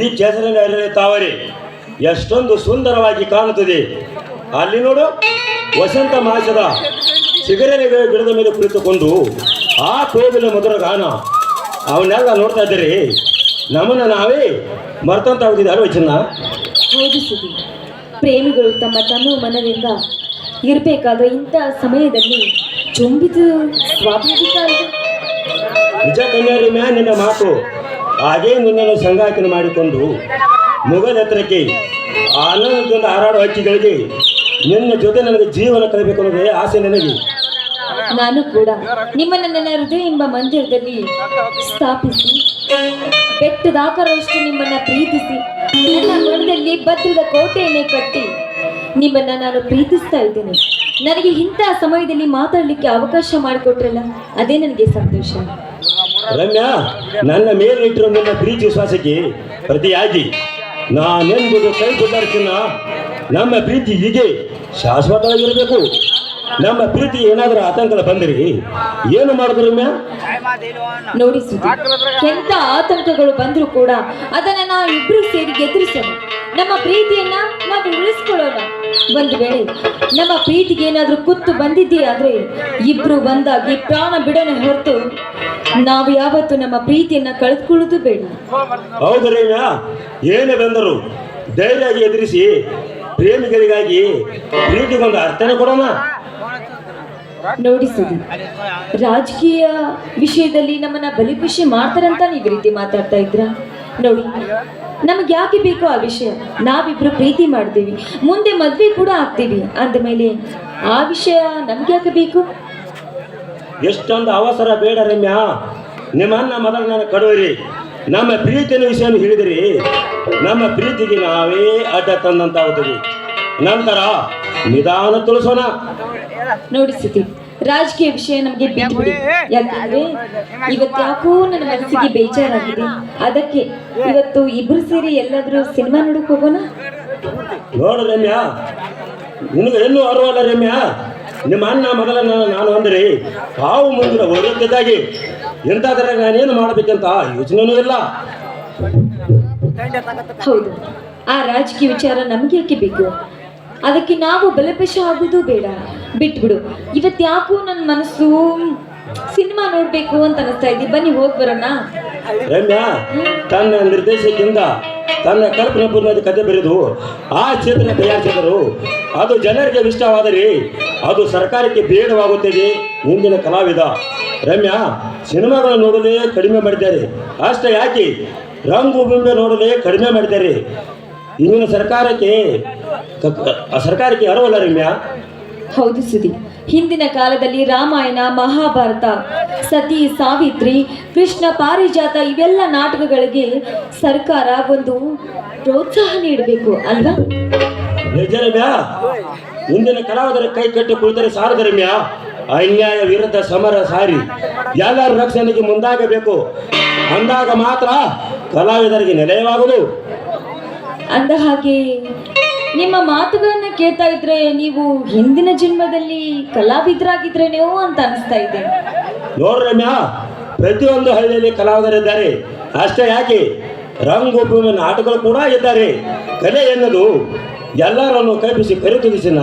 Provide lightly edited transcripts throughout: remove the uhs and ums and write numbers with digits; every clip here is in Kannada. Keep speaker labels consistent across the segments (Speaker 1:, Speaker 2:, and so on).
Speaker 1: ಈ ಕೆಸರಿನ ಅರಳಿ ತಾವರೆ ಎಷ್ಟೊಂದು ಸುಂದರವಾಗಿ ಕಾಣುತ್ತದೆ. ಅಲ್ಲಿ ನೋಡು, ವಸಂತ ಮಾಸದ ಸಿಗರೆಗಳ ಗಿಡದ ಮೇಲೆ ಕುಳಿತುಕೊಂಡು ಆ ಕೋಗಿಲ ಮಧುರ ಗಾನ ಅವನ್ನೆಲ್ಲ ನೋಡ್ತಾ ಇದ್ದೀರಿ. ನಮ್ಮನ್ನು ನಾವೇ ಮರ್ತಂತಾಗುತ್ತಿದೆ ಅಲ್ವ ಚಿನ್ನ?
Speaker 2: ಹೌದು ಸುದ್ದಿ. ಪ್ರೇಮಿಗಳು ತಮ್ಮ ತನು ಮನದಿಂದ ಇರಬೇಕಾದ ಇಂಥ ಸಮಯದಲ್ಲಿ ಚುಂಬಿತು ಸ್ವಾಭಾವಿಕ ಅಲ್ವ?
Speaker 1: ನಿಜ ಕನ್ಯಾರಿ ಮ್ಯಾ ನಿನ್ನ ಮಾತು. ಹಾಗೇ ನಿನ್ನನ್ನು ಸಂಗಾತಿನ ಮಾಡಿಕೊಂಡು ಮುಗದ ಎತ್ತರಕ್ಕೆ ಆನಂದದಿಂದ ಹಾರಾಡುವ ಹಕ್ಕಿಗಳಿಗೆ ನಿನ್ನ ಜೊತೆ ನನಗೆ ಜೀವನ ಕಲಿಬೇಕು ಅನ್ನೋದೇ ಆಸೆ ನನಗೆ.
Speaker 2: ನಾನು ಕೂಡ ನಿಮ್ಮನ್ನು ನನ್ನ ಹೃದಯ ಎಂಬ ಮಂದಿರದಲ್ಲಿ ಸ್ಥಾಪಿಸಿ ಬೆಟ್ಟದಾಕರಷ್ಟು ನಿಮ್ಮನ್ನ ಪ್ರೀತಿಸಿ ನನ್ನ ಮನದಲ್ಲಿ ಭದ್ರದ ಕೋಟೆಯನ್ನೇ ಕಟ್ಟಿ ನಿಮ್ಮನ್ನ ನಾನು ಪ್ರೀತಿಸ್ತಾ ಇದ್ದೇನೆ. ನನಗೆ ಇಂಥ ಸಮಯದಲ್ಲಿ ಮಾತಾಡಲಿಕ್ಕೆ ಅವಕಾಶ ಮಾಡಿಕೊಟ್ರಲ್ಲ, ಅದೇ ನನಗೆ ಸಂತೋಷ.
Speaker 1: ರಮ್ಯಾ, ನನ್ನ ಮೇಲಿಟ್ಟಿರೋ ನಿನ್ನ ಪ್ರೀತಿ ವಿಶ್ವಾಸಕ್ಕೆ ಪ್ರತಿಯಾಗಿ ನಾನೆಂಬುದು ಕೈ ಕೊಟ್ಟರ್ತಿನ. ನಮ್ಮ ಪ್ರೀತಿ ಹೀಗೆ ಶಾಶ್ವತವಾಗಿರಬೇಕು. ನಮ್ಮ ಪ್ರೀತಿ ಏನಾದರೂ ಆತಂಕ ಬಂದಿರಿ ಏನು ಮಾಡಿದ್ರು ರಮ್ಯಾ?
Speaker 2: ನೋಡಿ ಸುದ್ದಿ, ಎಂತ ಆತಂಕಗಳು ಬಂದರೂ ಕೂಡ ಅದನ್ನ ನಾವು ಇಬ್ರು ಸೇರಿ ಎದುರಿಸೋಣ. ನಮ್ಮ ಪ್ರೀತಿಯನ್ನ ನಾವು ಉಳಿಸ್ಕೊಳ್ಳೋಣ. ಒಂದು ವೇಳೆ ನಮ್ಮ ಪ್ರೀತಿಗೆ ಏನಾದ್ರೂ ಕುತ್ತು ಬಂದಿದ್ದೇ ಆದ್ರೆ ಇಬ್ರು ಒಂದಾಗಿ ಪ್ರಾಣ ಬಿಡೋಣ ಹೊರತು ನಾವು ಯಾವತ್ತು ನಮ್ಮ ಪ್ರೀತಿಯನ್ನ ಕಳೆದುಕೊಳ್ಳುವುದು ಬೇಡ.
Speaker 1: ಹೌದು ರಮ್ಯಾ, ಏನೇ ಬಂದರು ಧೈರ್ಯವಾಗಿ ಎದುರಿಸಿ ಪ್ರೇಮಿಗಳಿಗಾಗಿ ಪ್ರೀತಿಗೊಂದು ಅರ್ಥನೆ ಕೊಡೋಣ.
Speaker 2: ನೋಡಿ ಸುದ್ದಿ, ರಾಜಕೀಯ ವಿಷಯದಲ್ಲಿ ನಮ್ಮನ್ನ ಬಲಿಪುಷಿ ಮಾಡ್ತಾರಂತ ನೀವು ರೀತಿ ಮಾತಾಡ್ತಾ ಇದ್ರ. ನೋಡಿ, ನಮಗೆ ಯಾಕೆ ಬೇಕೋ ಆ ವಿಷಯ. ನಾವಿಬ್ರು ಪ್ರೀತಿ ಮಾಡ್ತೀವಿ, ಮುಂದೆ ಮದ್ವೆ ಕೂಡ ಆಗ್ತೀವಿ ಅಂದಮೇಲೆ ಆ ವಿಷಯ ನಮ್ಗೆ ಯಾಕೆ ಬೇಕು?
Speaker 1: ಎಷ್ಟೊಂದು ಅವಸರ ಬೇಡ ರಮ್ಯಾ. ನಿಮ್ಮನ್ನ ಮೊದಲು ನಾನು ಕಡುವರಿ ನಮ್ಮ ಪ್ರೀತಿಯ ವಿಷಯ ಹೇಳಿದಿರಿ, ನಮ್ಮ ಪ್ರೀತಿಗೆ ನಾವೇ ಅಡ್ಡ ತಂದಂತಾಗುತ್ತದೆ. ನಂತರ ನಿಧಾನ ತುಳಿಸೋಣ.
Speaker 2: ನೋಡಿ ಸುದ್ದಿ, ರಾಜಕೀಯ ವಿಷಯ ನಮಗೆ ಬಿಟ್ಬಿಡಿ. ಯಾಕಂದ್ರೆ ಇವತ್ತು ಯಾಕೋ ನನ್ನ ಮನಸ್ಸಿಗೆ ಬೇಜಾರಾಗಿದೆ. ಅದಕ್ಕೆ ಇವತ್ತು ಇಬ್ರು ಸೇರಿ ಎಲ್ಲಾದ್ರೂ ಸಿನಿಮಾ ನೋಡಕ್ ಹೋಗೋಣ.
Speaker 1: ನೋಡು ರಮ್ಯಾ, ನಿನಗೆ ಇನ್ನೂ ಅರಿವಲ್ಲ ರಮ್ಯಾ. ನಿಮ್ಮ ಅಣ್ಣ ಮೊದಲ ನಾನು ಅಂದರೆ ತಾವು ಮುಂದಿನ ಹೊರತಿದ್ದಾಗಿ ಎಂತಾದ್ರೆ ನಾನೇನು ಮಾಡಬೇಕಂತ ಯೋಚನೆನೂ ಇಲ್ಲ.
Speaker 2: ಹೌದು, ಆ ರಾಜಕೀಯ ವಿಚಾರ ನಮ್ಗೆ ಯಾಕೆ ಬೇಕು? ಅದಕ್ಕೆ ನಾವು ಬಲಪಶ ಆಗುವುದು ಬೇಡ, ಬಿಟ್ಬಿಡು. ಇವತ್ತು ಯಾಕೋ ನನ್ನ ಮನಸ್ಸು ಸಿನಿಮಾ ನೋಡ್ಬೇಕು ಅಂತ ಅನಿಸ್ತಾ ಇದ್ದಿ. ಬನ್ನಿ ಹೋಗಿ ಬರೋಣ.
Speaker 1: ರಮ್ಯಾ, ತನ್ನ ನಿರ್ದೇಶಕರಿಂದ ತನ್ನ ಕಲ್ಪನೆ ಪೂರ್ಣದ ಕಥೆ ಬರೆದು ಆ ಚಿತ್ರ ತಯಾರಿಸಿದರು. ಅದು ಜನರಿಗೆ ಇಷ್ಟವಾದರೆ ಅದು ಸರ್ಕಾರಕ್ಕೆ ಬೇಡವಾಗುತ್ತದೆ. ಮುಂದಿನ ಕಲಾವಿದ ರಮ್ಯಾ, ಸಿನಿಮಾಗಳನ್ನು ನೋಡಲೇ ಕಡಿಮೆ ಮಾಡಿದ್ದಾರೆ. ಅಷ್ಟೇ ಯಾಕೆ ರಂಗು ಬಿಂಬೆ ನೋಡಲೇ ಕಡಿಮೆ ಮಾಡಿದ್ದಾರೆ. ಇಂದಿನ ಸರ್ಕಾರಕ್ಕೆ ಅರಿವಲ್ಲ ರಮ್ಯಾ.
Speaker 2: ಹೌದು ಸುದಿ, ಹಿಂದಿನ ಕಾಲದಲ್ಲಿ ರಾಮಾಯಣ, ಮಹಾಭಾರತ, ಸತಿ, ಸಾವಿತ್ರಿ, ಕೃಷ್ಣ, ಪಾರಿಜಾತ ಇವೆಲ್ಲ ನಾಟಕಗಳಿಗೆ ಸರ್ಕಾರ ಒಂದು ಪ್ರೋತ್ಸಾಹ ನೀಡಬೇಕು ಅಲ್ವಾ?
Speaker 1: ನಿಜ ರಮ್ಯಾ. ಇಂದಿನ ಕಲಾವಿದರ ಕೈ ಕಟ್ಟಿ ಕುಳಿತರೆ ಸಾರದ ರಮ್ಯಾ. ಅನ್ಯಾಯ ವಿರುದ್ಧ ಸಮರ ಸಾರಿ ಎಲ್ಲರೂ ರಕ್ಷಣೆಗೆ ಮುಂದಾಗಬೇಕು. ಅಂದಾಗ ಮಾತ್ರ ಕಲಾವಿದರಿಗೆ ನೆಲೆಯವಾಗುವುದು.
Speaker 2: ಅಂದ ಹಾಗೆ ನಿಮ್ಮ ಮಾತುಗಳನ್ನ ಕೇಳ್ತಾ ಇದ್ರೆ ನೀವು ಹಿಂದಿನ ಜನ್ಮದಲ್ಲಿ ಕಲಾವಿದರಾಗಿದ್ರೇನೋ ಅಂತ ಅನಿಸ್ತಾ ಇದೆ.
Speaker 1: ನೋಡ್ರಿ ರಮ್ಯಾ, ಪ್ರತಿಯೊಂದು ಹಳ್ಳಿಯಲ್ಲಿ ಕಲಾವಿದರಿದ್ದಾರೆ. ಅಷ್ಟೇ ಯಾಕೆ ರಂಗೋಪಮ ನಾಟಕಗಳು ಕೂಡ ಇದ್ದಾರೆ. ಕಲೆ ಎನ್ನೋದು ಎಲ್ಲರನ್ನು ಕೈಬಿಸಿ ಕರೆತುದಿಸಿನ.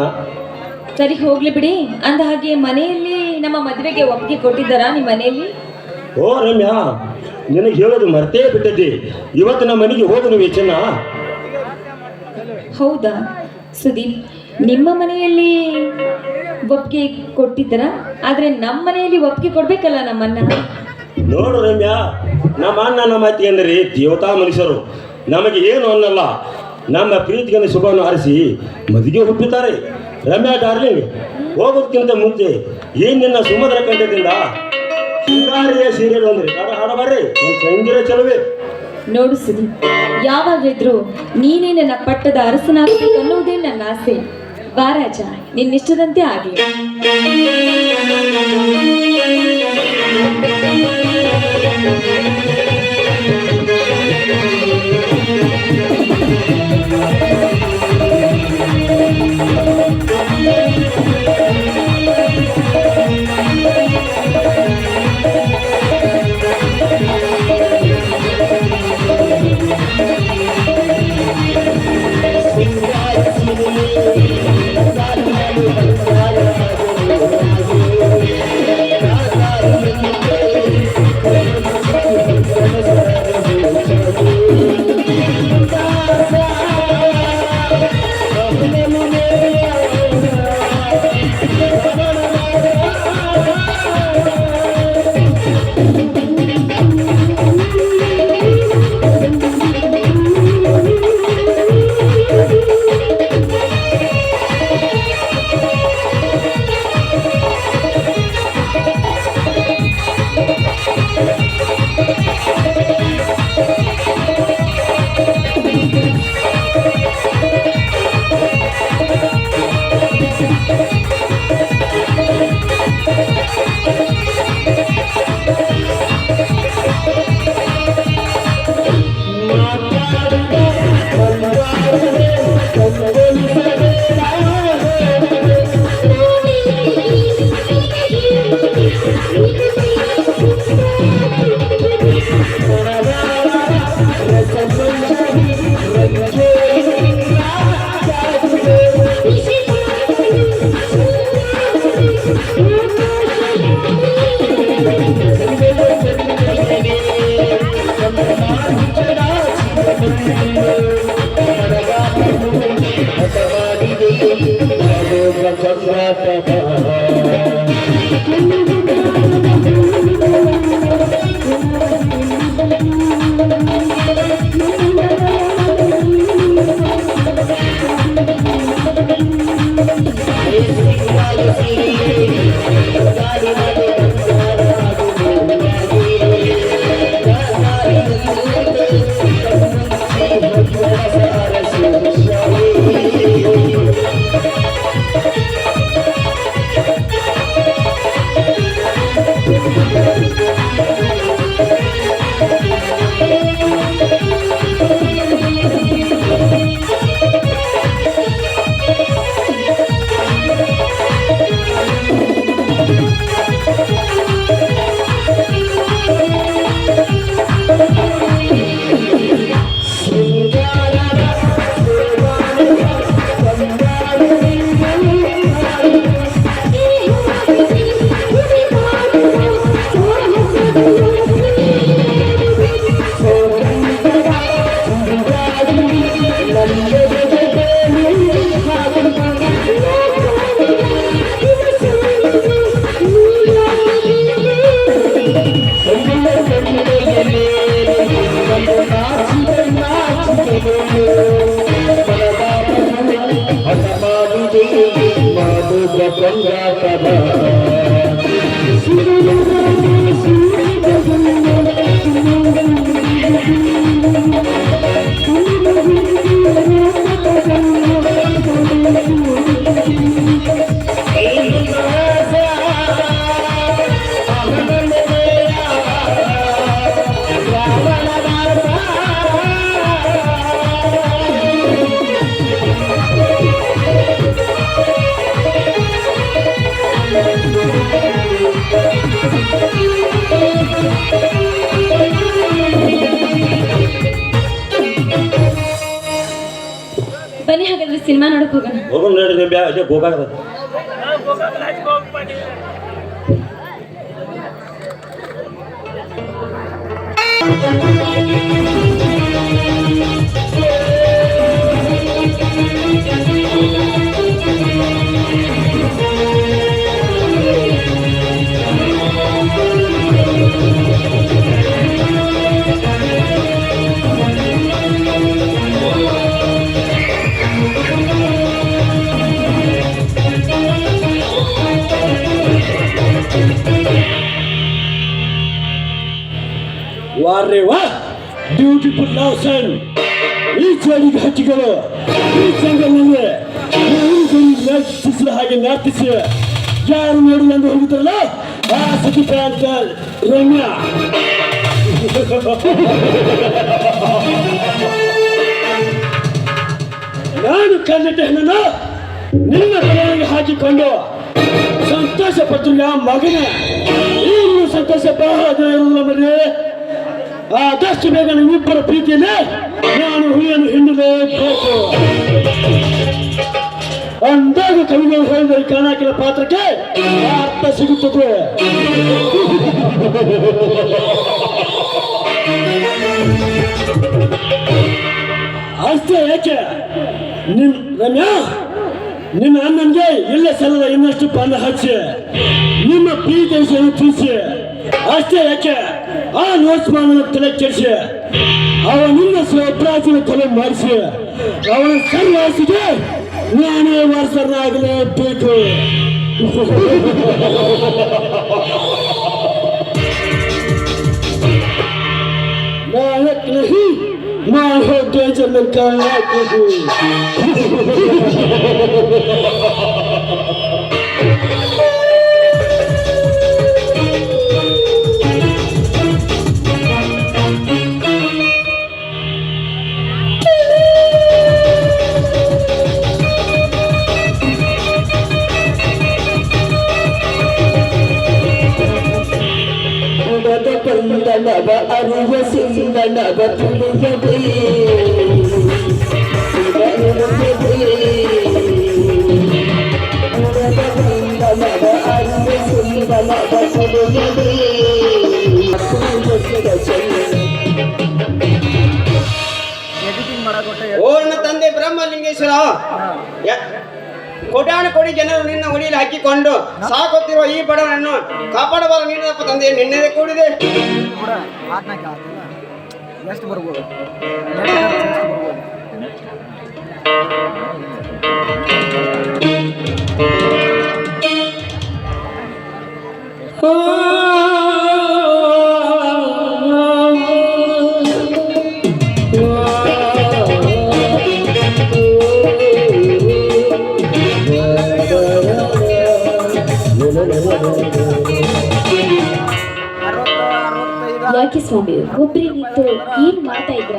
Speaker 2: ಸರಿ, ಹೋಗ್ಲಿ ಬಿಡಿ. ಅಂದ ಹಾಗೆ ಮನೆಯಲ್ಲಿ ನಮ್ಮ ಮದುವೆಗೆ ಒಪ್ಪಿಗೆ ಕೊಟ್ಟಿದ್ದಾರಾ ನಿಮ್ಮ ಮನೆಯಲ್ಲಿ?
Speaker 1: ಓ ರಮ್ಯಾ, ನಿನಗೆ ಹೇಳೋದು ಮರ್ತೇ ಬಿಟ್ಟಿದ್ದೆ. ಇವತ್ತು ನಮ್ಮ ಮನೆಗೆ ಹೋಗು ನೀವು ಚೆನ್ನ.
Speaker 2: ಹೌದಾ ಸುದೀಪ್, ನಿಮ್ಮ ಮನೆಯಲ್ಲಿ ಒಪ್ಪಿಗೆ ಕೊಟ್ಟಿದ್ದಾರಾ? ಆದ್ರೆ ನಮ್ಮ ಮನೆಯಲ್ಲಿ ಒಪ್ಪಿಗೆ ಕೊಡ್ಬೇಕಲ್ಲ ನಮ್ಮನ್ನ.
Speaker 1: ನೋಡು ರಮ್ಯಾ, ನಮ್ಮ ಅಣ್ಣ ನಮ್ಮ ಅತ್ತಿ ಅಂದರೆ ದೇವತಾ ಮನುಷ್ಯರು. ನಮಗೆ ಏನು ಅನ್ನಲ್ಲ. ನಮ್ಮ ಪ್ರೀತಿಗೆ ಶುಭವನ್ನು ಹಾರಿಸಿ ಮದುವೆ ಹುಟ್ಟುತ್ತಾರೆ. ರಮ್ಯಾ ಡಾರ್ಲಿಂಗ್, ಹೋಗೋದಕ್ಕಿಂತ ಮುಂಚೆ ಏನು ನಿನ್ನ ಸುಮಧುರ ಕಂಠದಿಂದ ಶೃಂಗಾರಿಯ ಸೀರಿಯಲ್ ಅಂದ್ರೆ ಹಾಡಬಾರ್ರಿ ನನ್ನ ಸಂಗೀತ ಚಲುವೆ.
Speaker 2: ನೋಡು ಸುದೀಪ್, ಯಾವಾಗಿದ್ರು ನೀನೇ ನನ್ನ ಪಟ್ಟದ ಅರಸನಾಗಬೇಕು ಅನ್ನೋದೇ ನನ್ನ ಆಸೆ. ಬಾರಾಜ, ನಿನ್ನಿಷ್ಟದಂತೆ ಆಗಲಿ. ಬನ್ನಿ ಹಾಗಾದ್ರೆ ಸಿನಿಮಾ ನೋಡಕ್ ಹೋಗೋಣ.
Speaker 1: ಹೋಗೋಣ ನೋಡ್ರಿ ಗೋಕಾಕದ ವಾರೇ ವಾ ಬ್ಯೂಟಿಫುಲ್ ಲವ್ಸನ್ ಈ ಜೋಡಿಗೆ ಹಚ್ಚಿಗಳು ಈ ಸಂಘದಲ್ಲಿ ನರ್ತಿಸಿದ ಹಾಗೆ ನರ್ತಿಸಿ ಯಾರು ನೋಡಿ ಎಂದು ಹೋಗುತ್ತಾರಲ್ಲ ಆ ಸತಿಪ ಅಂತ ರಮ್ಯಾ ನಾನು ಕನ್ನಡ ಹೆಣ್ಣನ್ನು ನಿನ್ನ ತಲೆಗೆ ಹಾಕಿಕೊಂಡು ಸಂತೋಷ ಪಟ್ಟಿಲ್ಲ ಮಗನ ಇನ್ನು ಸಂತೋಷ ಬಹಳ ಮನೆ ಆದಷ್ಟು ಬೇಗ ನಿಮ್ಮಿಬ್ಬರ ಪ್ರೀತಿಯಲ್ಲಿ ನಾನು ಹುಲಿಯನ್ನು ಹಿಂಡಲೇಬೇಕು ಅಂದಾಗ ಕವಿಗಳು ಹೇಳಿದ ಕಾಣಾಕಿನ ಪಾತ್ರಕ್ಕೆ ಅರ್ಥ ಸಿಗುತ್ತದೆ. ಅಷ್ಟೇ ಯಾಕೆ ರಮ್ಯಾ ನಿನ್ನ ಅಣ್ಣನಿಗೆ ಇಲ್ಲ ಸಲ್ಲದ ಇನ್ನಷ್ಟು ಬಣ್ಣ ಹಚ್ಚಿ ನಿಮ್ಮ ಪ್ರೀತಿ ವಿಷಯ ತಿಳಿಸಿ. ಅಷ್ಟೇ ಯಾಕೆ ಆ ನೋಟ್ಸ್ಮಾನ ತಲೆ ಕೆಡಿಸಿ ಅವನಿಂದ ಸ್ವಪ್ರಾಚೀನ ತಲೆ ಮಾಡಿಸಿ ಅವನ ಸನ್ಯಾಸಿಗೆ ನಾನೇ ವಾರಸರಾಗಲೇಬೇಕು. नायक नहीं मां हो के जन्म का
Speaker 3: ಅರಿವ ಸಿಂಗನವ ತುಳಿಯದೆ ನವ ಅರಿವ ಸಿಂಗನವ ತುಳಿಯದೆ
Speaker 4: ಓರ್ನ ತಂದೆ ಬ್ರಹ್ಮಲಿಂಗೇಶ್ವರ ಕೋಟಾನು ಕೋಟಿ ಜನರು ನಿನ್ನ ಒಡಿಯಲ್ಲಿ ಹಾಕಿಕೊಂಡು ಸಾಕುತ್ತಿರುವ ಈ ಬಡವನನ್ನು ಕಾಪಾಡಬಾರ ನೀನಪ್ಪ ತಂದೆ ನಿನ್ನೆದೆ ಕೂಡಿದೆ.
Speaker 5: ಎಷ್ಟು ಬರ್ಬೋದು
Speaker 2: ಯಾಕೆ ಸ್ವಾಮಿ ಒಬ್ಬರೇ ನಿಂತು ಏನ್ ಮಾಡ್ತಾ ಇದ್ರ?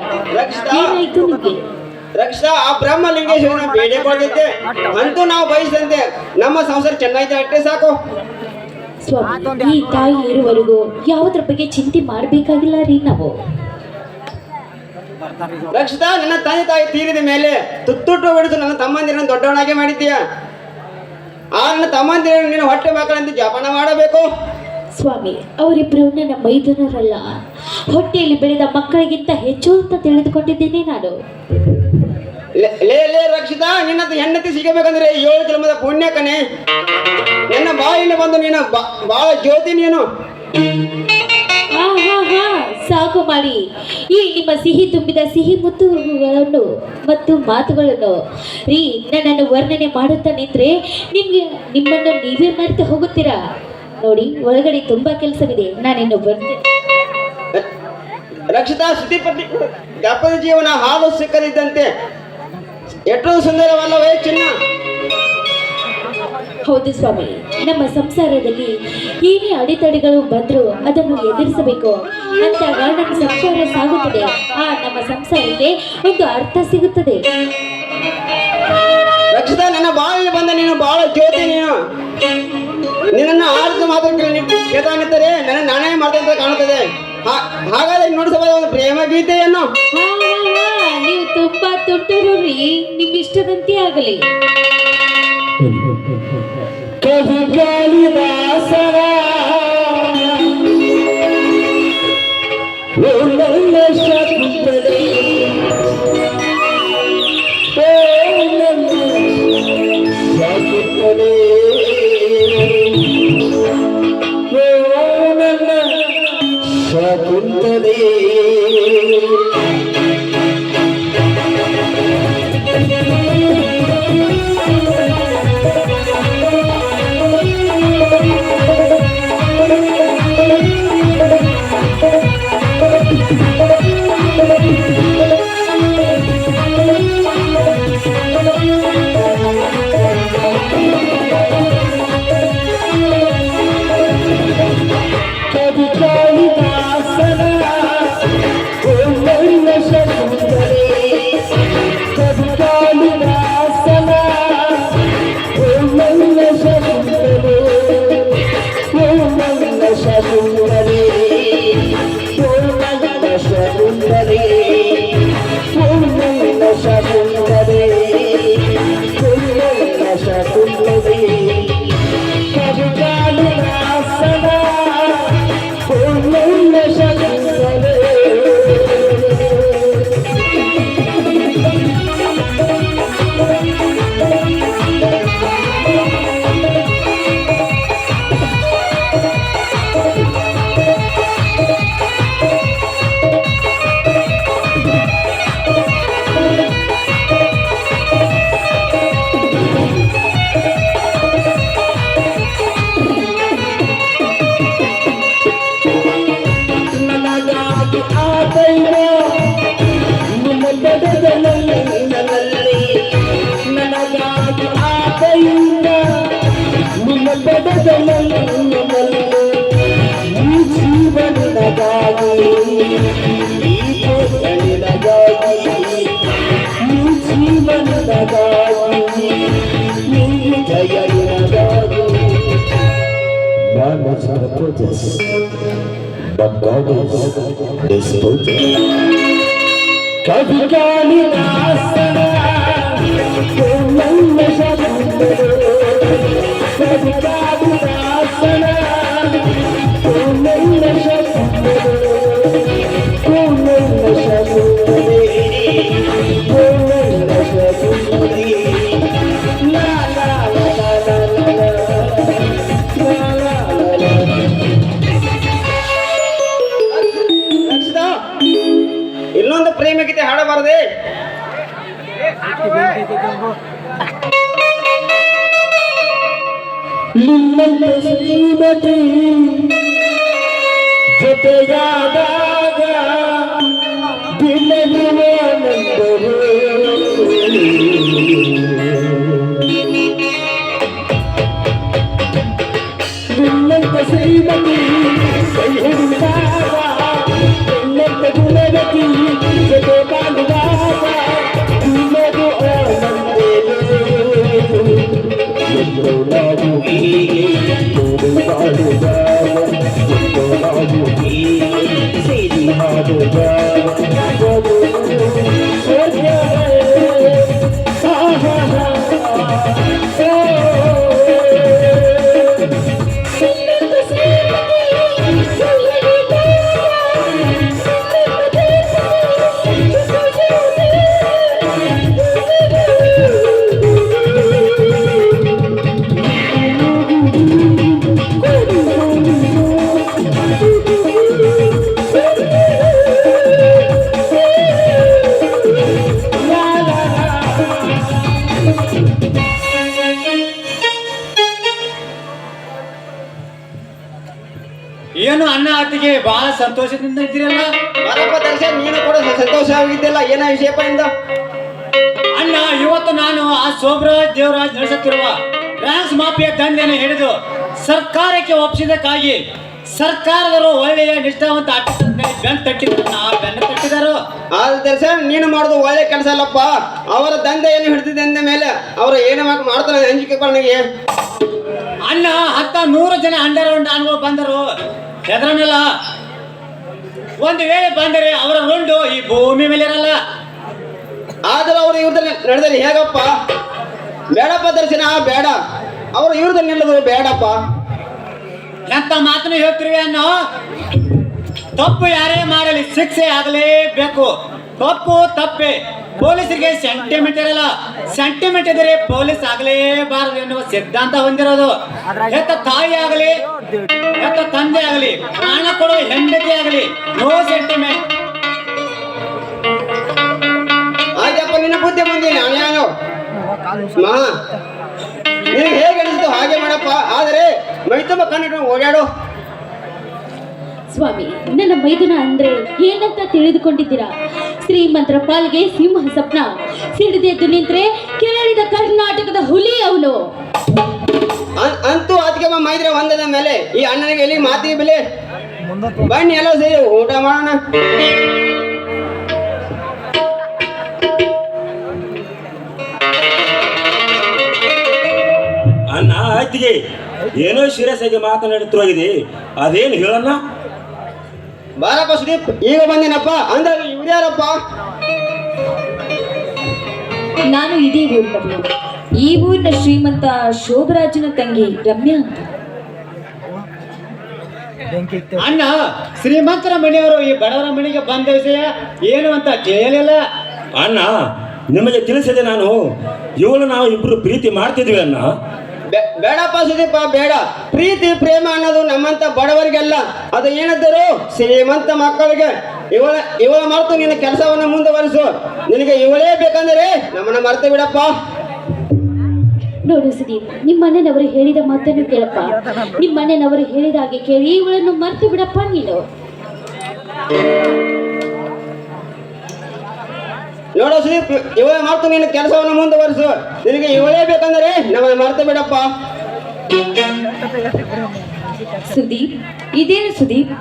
Speaker 2: ಏನಾಯ್ತು ನಿಮ್ಗೆ?
Speaker 4: ರಕ್ಷಾ ಆ ಬ್ರಹ್ಮಲಿಂಗೇಶ್ವರನ ಬೇಡಿಕೊಳ್ಳುತ್ತೆ ಅಂತೂ ನಾವು ಬಯಸಂತೆ ನಮ್ಮ ಸಂಸಾರ ಚೆನ್ನಾಗಿದೆ ಅಷ್ಟೇ ಸಾಕು
Speaker 2: ಸ್ವಾಮಿ. ಈ ತಾಯಿ ಇರುವವರೆಗೂ ಯಾವುದ್ರ ಬಗ್ಗೆ ಚಿಂತೆ ಮಾಡ್ಬೇಕಾಗಿಲ್ಲ ರೀ ನಾವು.
Speaker 4: ರಕ್ಷಿತಾ ನನ್ನ ತಂದೆ ತಾಯಿ ತೀರಿದ ಮೇಲೆ ತುತ್ತುಟ್ಟು ಬಿಡಿದು ನನ್ನ ತಮ್ಮಂದಿರನ್ನು ದೊಡ್ಡವನಾಗಿ ಮಾಡಿದ್ದೀಯ. ಆ ನನ್ನ ತಮ್ಮಂದಿರನ್ನು ನೀನು ಹೊಟ್ಟೆ ಮಕ್ಕಳಂತೆ ಜಪಾನ ಮಾಡಬೇಕು.
Speaker 2: ಸ್ವಾಮಿ ಅವರಿಬ್ರು ನನ್ನ ಮೈದುನರಲ್ಲ, ಹೊಟ್ಟೆಯಲ್ಲಿ ಬೆಳೆದ ಮಕ್ಕಳಿಗಿಂತ ಹೆಚ್ಚು ಅಂತ ತಿಳಿದುಕೊಂಡಿದ್ದೇನೆ ನಾನು.
Speaker 4: ಲೇ ರಕ್ಷಿತಾ ನಿನ್ನಂತ ಹೆಂಡತಿ ಸಿಗಬೇಕಂದ್ರೆ 7 ಜನ್ಮದ ಪುಣ್ಯ ಕಣೆ. ನನ್ನ ಬಾಯಿನ ಬಂದು ನೀನು ಬಾಳ ಜ್ಯೋತಿ ನೀನು.
Speaker 2: ಹಾ ಸಾಕು ಮಾಡಿ ಈ ನಿಮ್ಮ ಸಿಹಿ ತುಂಬಿದ ಸಿಹಿ ಮುತ್ತುಗಳನ್ನು ಮತ್ತು ಮಾತುಗಳನ್ನು ರೀ ನನ್ನನ್ನು ವರ್ಣನೆ ಮಾಡುತ್ತಾ ನಿಂತ್ರೆ ನಿಮ್ಮನ್ನು ನೀವೇ ಮರೆತು ಹೋಗುತ್ತೀರಾ. ನೋಡಿ ಒಳಗಡೆ ತುಂಬಾ ಕೆಲಸವಿದೆ, ನಾನಿನ್ನು ಬರ್ತೇನೆ.
Speaker 4: ರಕ್ಷಿತಾ ಶ್ರುತಿಪತಿ ದಪ್ಪದ ಜೀವನ ಹಾಲು ಸಿಕ್ಕದಿದ್ದಂತೆ ಎಷ್ಟು ಸುಂದರವಲ್ಲವೇ ಚಿನ್ನ.
Speaker 2: ಹೌದು ಸ್ವಾಮಿ, ನಮ್ಮ ಸಂಸಾರದಲ್ಲಿ ಏನೇ ಅಡೆತಡೆಗಳು ಬಂದರೂ ಅದನ್ನು ಎದುರಿಸಬೇಕು. ಅಂದಾಗ ನಮ್ಮ ಸಂಸಾರ ಸಾಗುತ್ತದೆ, ಆ ನಮ್ಮ ಸಂಸಾರಕ್ಕೆ ಒಂದು ಅರ್ಥ ಸಿಗುತ್ತದೆ.
Speaker 4: ರಕ್ಷಿತಾ ನನ್ನ ಬಾಯಲ್ಲಿ ಬಂದ ನೀನು ಬಾಳ ಜ್ಯೋತಿ ನೀನು. ನಿನ್ನನ್ನು ಆಡಿದ ಮಾತ್ರ ಕೇಳ್ತಾನಿದ್ದರೆ ನನ್ನ ನಾನೇ ಮಾಡ್ದಂತ ಕಾಣುತ್ತದೆ. ಹಾಗಾದ್ರೆ ನೋಡಿಸಬಹುದು ಒಂದು ಪ್ರೇಮ ಗೀತೆಯನ್ನು.
Speaker 2: ನೀವು ತುಂಬಾ ತುಂಟರು ರೀ, ನಿಮ್ ಇಷ್ಟದಂತೆ ಆಗಲಿ.
Speaker 3: ಕವಿ ಕಾಳಿದಾಸರ ನನ್ನ ಶಕುಂತಲೆ ಶಕುಂತಲೆ ನನ್ನ ಶಕುಂತಲೆ ಕವಿ ಕಾಳಿದಾಸನ ನನ್ನ ಶಕುಂತಲೆ ಕವಿ ಕಾಳಿದಾಸನ ನನ್ನ ಶಕುಂತಲೆ ನನ್ನ ಶಕುಂತಲೆ ನನ್ನ ಶಕುಂತಲೆ ನನ್ನ ಶಕುಂತಲೆ ನನ್ನ ಶಕುಂತಲೆ ಕವಿ ಕಾಳಿದಾಸನ ನನ್ನ ಶಕುಂತಲೆ. ನನಗಾಗಿ ಆತೈನ ನಿನ್ನ ಬೆಡದಲ್ಲಿ ನಿನ್ನಲ್ಲಿ ನನಗಾಗಿ ಆತೈನ ನಿನ್ನ ಬೆಡದಲ್ಲಿ ನಿನ್ನಲ್ಲಿ ಈ ಜೀವನಗಾಗಿ ಈ ಪುತ್ರನಿಗಾಗಿ ಈ ಜೀವನಗಾಗಿ ಈ ಜಯನಿಗಾಗಿ ನಾನು
Speaker 1: but God is faithful.
Speaker 3: कभी कालिदासन तो मन शब्द कभी कालिदासन तो मन शब्द तो मन शब्द तो मन शब्द ला ला ला ला ला ला
Speaker 4: ರಕ್ಷಿತ, ಇನ್ನೊಂದು ಪ್ರೇಮ ಗೀತೆ ಹಾಡಬಾರದೆ?
Speaker 3: ನಿನ್ನ ಶ್ರೀಮತಿ ಜೊತೆಗಾದಾಗ ದಿನವೂ ಆನಂದವೇ. ನಿನ್ನಂತ ಶ್ರೀಮತಿ ಕೈ ಹಿಡಿದಾಗ ನಿನ್ನಂತ ಗುಣವತಿ ಜೊತೆ ಬಾಳುವಾಗ ದಿನವೂ ಆನಂದವೇ. ನಾವು ಹೀಗೆ ತೋಡು ಬಾಳುವಾಗ ನಾವು ಹೀಗೆ ಸೇರಿ ಮಾಡುವಾಗ
Speaker 5: ಏನು ಅಣ್ಣ ಅತ್ತಿಗೆ ಬಹಳ ಸಂತೋಷದಿಂದ ಇದ್ದೀರಲ್ಲ.
Speaker 4: ಬರಪ್ಪ ದರ್ಶನ್, ನೀನು ಕೂಡ ಸಂತೋಷವಾಗಿದ್ದಿಲ್ಲ. ಏನ ವಿಷಯಪ್ಪ ಇಂದ?
Speaker 5: ಅಣ್ಣ, ಇವತ್ತು ನಾನು ಆ ಶೋಭರಾಜ್ ದೇವರಾಜ್ ನಡೆಸುತ್ತಿರುವ ಡ್ರಗ್ಸ್ ಮಾಫಿಯಾ ದಂಧೆಯನ್ನು ಹಿಡಿದು ಸರ್ಕಾರಕ್ಕೆ ಒಪ್ಪಿಸಿದಕ್ಕಾಗಿ ಸರ್ಕಾರದವರು ಒಳ್ಳೆಯ ನಿಷ್ಠಾವಂತ ಬೆನ್ನು ತಟ್ಟಿದರು.
Speaker 4: ಆದ್ರೆ ದರ್ಶನ್, ನೀನು ಮಾಡೋದು ಒಳ್ಳೆ ಕೆಲಸ ಅಲ್ಲಪ್ಪ. ಅವರ ದಂಧೆಯನ್ನು ಹಿಡಿದಿದ್ದ ಅಂದ ಮೇಲೆ ಅವರು ಏನು ಮಾಡ್ತಾನೆ ಅಂಜಿಕೆ ನನಗೆ.
Speaker 5: ಅಣ್ಣ, 100 ಜನ ಅಂಡರ್ಗ್ರೌಂಡ್ ಅನುಭವ ಬಂದರು, ಹೆದರನಲ್ಲ. ಒಂದು ವೇಳೆ ಬಂದರೆ ಅವರ ರುಂಡು ಈ ಭೂಮಿ ಮೇಲೆ ಇರಲ್ಲ.
Speaker 4: ಆದ್ರೆ ಅವರು ಇವ್ರದಲ್ಲಿ ನಡೆದಲ್ಲಿ ಹೇಗಪ್ಪ? ಬೇಡಪ್ಪ ದರ್ಶನ, ಬೇಡ. ಅವರು ಇವ್ರದಲ್ಲಿ ನಿಲ್ಲೋದು ಬೇಡಪ್ಪ.
Speaker 5: ಎಂತ ಮಾತನ್ನು ಹೇಳ್ತಿರುವೆ ಅನ್ನೋ. ತಪ್ಪು ಯಾರೇ ಮಾಡಲಿ ಶಿಕ್ಷೆ ಆಗಲೇಬೇಕು. ತಪ್ಪು ತಪ್ಪೆ. ಪೊಲೀಸರಿಗೆ ಸೆಂಟಿಮೆಂಟ್ ಇರಲ್ಲ. ಸೆಂಟಿಮೆಂಟ್ ಇದ್ದರೆ ಪೊಲೀಸ್ ಆಗಲೇಬಾರದು ಎನ್ನುವ ಸಿದ್ಧಾಂತ ಹೊಂದಿರೋದು. ಹೆತ್ತ ತಾಯಿ ಆಗಲಿ, ಹೆತ್ತ ತಂದೆ ಆಗಲಿ, ಪ್ರಾಣ ಕೊಡುವ ಹೆಂಡತಿ ಆಗಲಿ, ನೋ ಸೆಂಟಿಮೆಂಟ್.
Speaker 4: ಆಯ್ತಪ್ಪ, ನಿನ್ನ ಬುದ್ಧಿ ಬಂದಿ ನಾನು ಮಹಾ ನಿನಗೆ ಹೇಗೆ ಅನಿಸ್ತು ಹಾಗೆ ಮಾಡಪ್ಪ. ಆದರೆ ಮೈ ತುಂಬ ಕಣ್ಣಿಟ್ಟು ಓಡಾಡು.
Speaker 2: ಸ್ವಾಮಿ, ನನ್ನ ಮೈದುನ ಅಂದ್ರೆ ಏನಂತ ತಿಳಿದುಕೊಂಡಿದ್ದೀರಾ? ಶ್ರೀಮಂತರ ಪಾಲಿಗೆ ಸಿಂಹ ಸ್ವಪ್ನ ಸಿಡಿದೆದ್ದು ನಿಂತ್ರೆ ಕೇಳಿದ ಕರ್ನಾಟಕದ ಹುಲಿ ಅವನು.
Speaker 4: ಅಂತೂ ಅದಕ್ಕೆ ಮೈದ್ರೆ ಒಂದದ ಮೇಲೆ ಈ ಅಣ್ಣನಿಗೆ ಎಲ್ಲಿ ಮಾತಿಗೆ ಬೆಲೆ. ಬನ್ನಿ ಎಲ್ಲ ಸೇರಿ ಊಟ ಮಾಡೋಣ.
Speaker 1: ಅಣ್ಣ ಆಯ್ತಿಗೆ ಏನೋ ಸೀರಿಯಸ್ ಆಗಿ ಮಾತನಾಡುತ್ತಿರುವಾಗಿದೆ, ಅದೇನು ಹೇಳಣ್ಣ?
Speaker 4: ಬಾರಪ್ಪ ಸುದೀಪ್, ಈಗ ಬಂದೇನಪ್ಪ. ಅಂದಾಗ ಇವ್ರ್ಯಾರಪ್ಪ?
Speaker 2: ನಾನು ಇದೇ ಊರಿನವಳು. ಈ ಊರಿನ ಶ್ರೀಮಂತ ಶೋಭರಾಜನ ತಂಗಿ ರಮ್ಯಾ ಅಂತ.
Speaker 5: ಅಣ್ಣ, ಶ್ರೀಮಂತರ ಮನೆಯವರು ಈ ಬಡವರ ಮನೆಗೆ ಬಂದ ವಿಷಯ ಏನು ಅಂತ ಕೇಳಲಿಲ್ಲ.
Speaker 1: ಅಣ್ಣ, ನಿಮಗೆ ತಿಳಿಸಿದೆ ನಾನು. ಇವಳು ನಾವು ಇಬ್ರು ಪ್ರೀತಿ ಮಾಡ್ತಿದ್ವಿ ಅಣ್ಣ.
Speaker 4: ಬೇಡಪ್ಪ ಸುದೀಪ, ಬೇಡ. ಪ್ರೀತಿ ಪ್ರೇಮ ಅನ್ನೋದು ನಮ್ಮಂತ ಬಡವರಿಗೆಲ್ಲ. ಅದು ಏನಿದ್ದರು ಶ್ರೀಮಂತ ಮಕ್ಕಳಿಗೆ. ಇವಳ ಮರೆತು ನಿನ್ನ ಕೆಲಸವನ್ನು ಮುಂದುವರಿಸು. ನಿನಗೆ ಇವಳೇ ಬೇಕಂದರೆ ನಮ್ಮನ್ನ ಮರೆತು ಬಿಡಪ್ಪ.
Speaker 2: ನೋಡು ಸುದೀಪ್, ನಿಮ್ಮ ಅಣ್ಣನವರು ಹೇಳಿದ ಮಾತನ್ನು ಕೇಳಪ್ಪ. ನಿಮ್ಮ ಅಣ್ಣನವರು ಹೇಳಿದ ಹಾಗೆ ಕೇಳಿ ಇವಳನ್ನು ಮರೆತು ಬಿಡಪ್ಪ ನೀನು.
Speaker 4: ನೋಡೋ ಸುದೀಪ್, ಇವಳ ಮರೆತು ನಿನ್ನ ಕೆಲಸವನ್ನು ಮುಂದುವರಿಸು. ನಿನಗೆ ಇವಳೇ ಬೇಕಂದರೆ ನಮ್ಮನ್ನ ಮರೆತು ಬಿಡಪ್ಪ.
Speaker 2: ಸುದೀಪ್, ಇದೇನು ಸುದೀಪ್?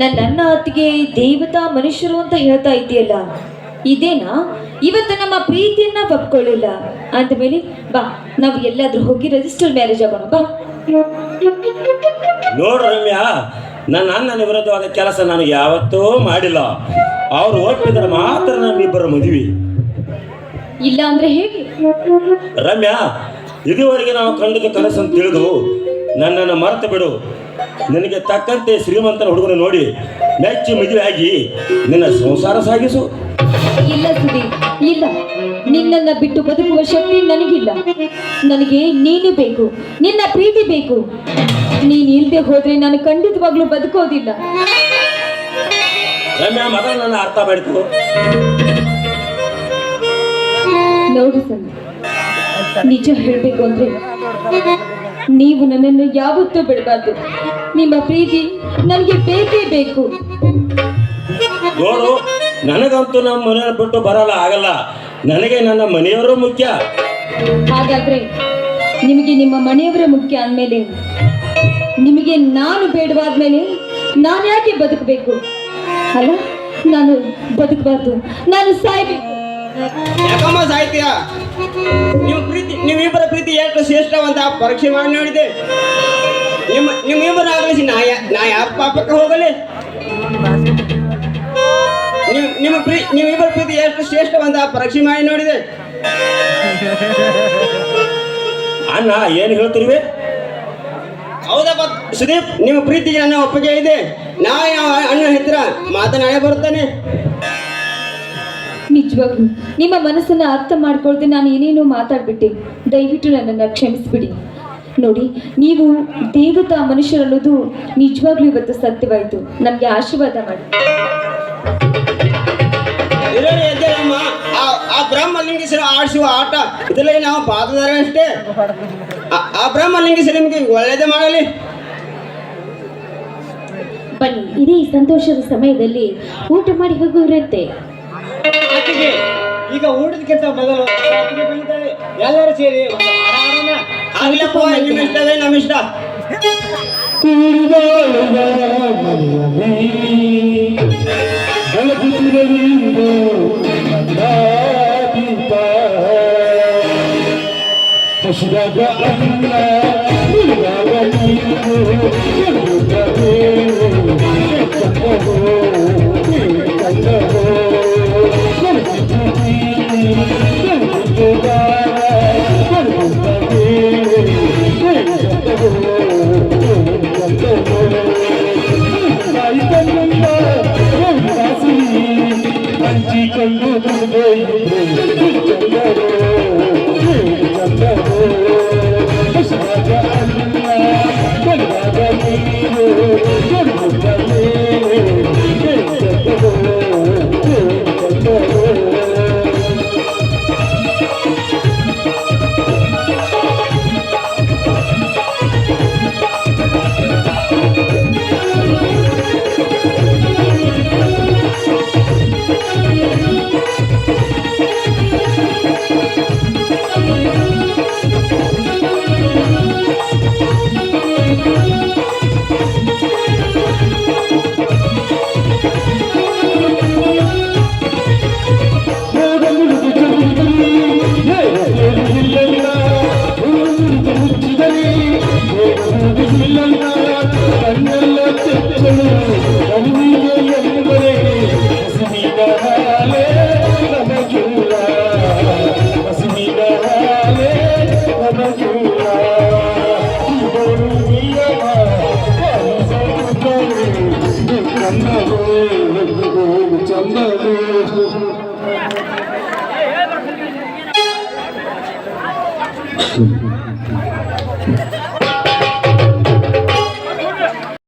Speaker 2: ನನ್ನ ಅತ್ತಿಗೆ ದೇವತಾ ಮನುಷ್ಯರು ಅಂತ ಹೇಳ್ತಾ ಇದೆಯಲ್ಲ, ಇದೇನಾ? ಇವತ್ತು ನಮ್ಮ ಪ್ರೀತಿಯನ್ನ ಒಪ್ಕೊಳ್ಳಿಲ್ಲ ಅಂದಮೇಲೆ ಬಾ, ನಾವು ಎಲ್ಲಾದ್ರೂ ಹೋಗಿ ರಿಜಿಸ್ಟರ್ ಮ್ಯಾರೇಜ್ ಆಗೋಣ ಬಾ.
Speaker 1: ನೋಡ್ರ ರಮ್ಯಾ, ನನ್ನ ಅಣ್ಣನ ವಿರುದ್ಧವಾದ ಕೆಲಸ ನಾನು ಯಾವತ್ತೂ ಮಾಡಿಲ್ಲ. ಅವ್ರು ಒಪ್ಪಿದ್ರೆ ಮಾತ್ರ ನಮ್ಮಿಬ್ಬರ ಮದುವೆ.
Speaker 2: ಇಲ್ಲ ಅಂದ್ರೆ ಹೇಗೆ?
Speaker 1: ರಮ್ಯಾ, ಇದುವರೆಗೆ ನಾವು ಕಂಡಿದ್ದ ಕನಸು ಅಂತ ತಿಳಿದು ನನ್ನನ್ನು ಮರೆತು ಬಿಡು. ನಿನಗೆ ತಕ್ಕಂತೆ ಶ್ರೀಮಂತನ ಹುಡುಗನ ನೋಡಿ ಮೆಚ್ಚಿ ಮದುವೆ ಆಗಿ ನಿನ್ನ ಸಂಸಾರ ಸಾಗಿಸು.
Speaker 2: ಇಲ್ಲ ಸುದೀಪ್, ಇಲ್ಲ. ನಿನ್ನನ್ನ ಬಿಟ್ಟು ಬದುಕುವ ಶಕ್ತಿ ನನಗಿಲ್ಲ. ನನಗೆ ನೀನು ಬೇಕು, ನಿನ್ನ ಪ್ರೀತಿ ಬೇಕು. ನೀನ್ ಇಲ್ದೆ ಹೋದ್ರೆ ನಾನು ಖಂಡಿತವಾಗ್ಲೂ ಬದುಕೋದಿಲ್ಲ.
Speaker 1: ರಮ್ಯಾ, ಮಗ ನನ್ನ ಅರ್ಥ ಮಾಡಿತು.
Speaker 2: ನೋಡು ಸರ್, ನಿಜ ಹೇಳ್ಬೇಕು ಅಂದ್ರೆ ನೀವು ನನ್ನನ್ನು ಯಾವತ್ತೂ ಬಿಡಬಾರ್ದು. ನಿಮ್ಮ ಪ್ರೀತಿ ನನಗೆ ಬೇಕೇ ಬೇಕು.
Speaker 1: ನೋಡು, ನನಗಂತೂ ನಮ್ಮ ಮನೆಯವ್ರ ಬಿಟ್ಟು ಬರಲ್ಲ ಆಗಲ್ಲ. ನನಗೆ ನನ್ನ ಮನೆಯವರು ಮುಖ್ಯ.
Speaker 2: ಹಾಗಾದ್ರೆ ನಿಮಗೆ ನಿಮ್ಮ ಮನೆಯವರ ಮುಖ್ಯ ಅಂದಮೇಲೆ ನಿಮಗೆ ನಾನು ಬೇಡವಾದ್ಮೇಲೆ ನಾನು ಯಾಕೆ ಬದುಕಬೇಕು? ಅಲ್ಲ, ನಾನು ಬದುಕಬಾರ್ದು, ನಾನು ಸಾಯ್ಬೇಕು.
Speaker 4: ಯಾಕಮ್ಮ ಸಾಯ್ತೀಯ? ನೀವಿಬ್ಬರ ಪ್ರೀತಿ ಎಷ್ಟು ಶ್ರೇಷ್ಠವಂತ ಪರೀಕ್ಷೆ ಮಾಡಿ ನೋಡಿದೆ. ನಿಮ್ಮಿಬ್ಬರ ಆಗಲಿಸಿ ನಾ ಯಾವ ಪಾಪಕ್ಕೆ ಹೋಗಲಿ? ನೀವಿಬ್ಬರ ಪ್ರೀತಿ ಎಷ್ಟು ಶ್ರೇಷ್ಠವಂತ ಪರೀಕ್ಷೆ ಮಾಡಿ ನೋಡಿದೆ.
Speaker 1: ಅಣ್ಣ, ಏನು ಹೇಳ್ತಿರುವೆ?
Speaker 4: ಹೌದಪ್ಪ ಸುದೀಪ್, ನಿಮ್ಮ ಪ್ರೀತಿಗೆ ನನ್ನ ಒಪ್ಪಿಗೆ ಇದೆ. ನಾ ಯಾವ ಅಣ್ಣ ಹತ್ತಿರ ಮಾತನಾಡೇ ಬರುತ್ತಾನೆ.
Speaker 2: ನಿಜವಾಗ್ಲೂ ನಿಮ್ಮ ಮನಸ್ಸನ್ನ ಅರ್ಥ ಮಾಡ್ಕೊಳ್ದೆ ನಾನು ಏನೇನೋ ಮಾತಾಡ್ಬಿಟ್ಟೆ. ದಯವಿಟ್ಟು ನನ್ನನ್ನು ಕ್ಷಮಿಸ್ಬಿಡಿ. ನೋಡಿ, ನೀವು ದೇವತಾ ಮನುಷ್ಯರನ್ನೋದು ನಿಜವಾಗ್ಲೂ ಇವತ್ತು ಸತ್ಯವಾಯಿತು. ನಮಗೆ ಆಶೀರ್ವಾದ ಮಾಡಿ.
Speaker 4: ಆ ಬ್ರಹ್ಮಲಿಂಗೇಶ್ವರ ಆಡಿಸುವ ಆಟ ಇದರಲ್ಲಿ ನಾವು ಪಾತ್ರಧಾರ ಅಷ್ಟೇ. ಆ ಬ್ರಹ್ಮಲಿಂಗೇಶ್ವರ ನಿಮಗೆ ಒಳ್ಳೆಯದೇ ಮಾಡಲಿ.
Speaker 2: ಬನ್ನಿ, ಇದೇ ಸಂತೋಷದ ಸಮಯದಲ್ಲಿ ಊಟ ಮಾಡಿ ಹೋಗುವರಂತೆ.
Speaker 5: ಆಕೆಗೆ ಈಗ ಊಟದಕ್ಕಿಂತ ಮೊದಲು ಆಕೆಗೆ ಬೈತಾಳೆ. ಎಲ್ಲರೂ ಸೇರಿ ಒಂದು ಹಾಡು ಹಾಡೋಣ.
Speaker 4: ಆಗ್ಲಪ್ಪ, ನಿಮ್ಮ ಇಷ್ಟವೇ ನಮ್ಮ ಇಷ್ಟ.
Speaker 3: ಹಸಿರಾಗ ಅನ್ನ ಹುಡುಗಾಗ ನೀರು ಹಂಚಿಕೊಂಡು ಚಂದ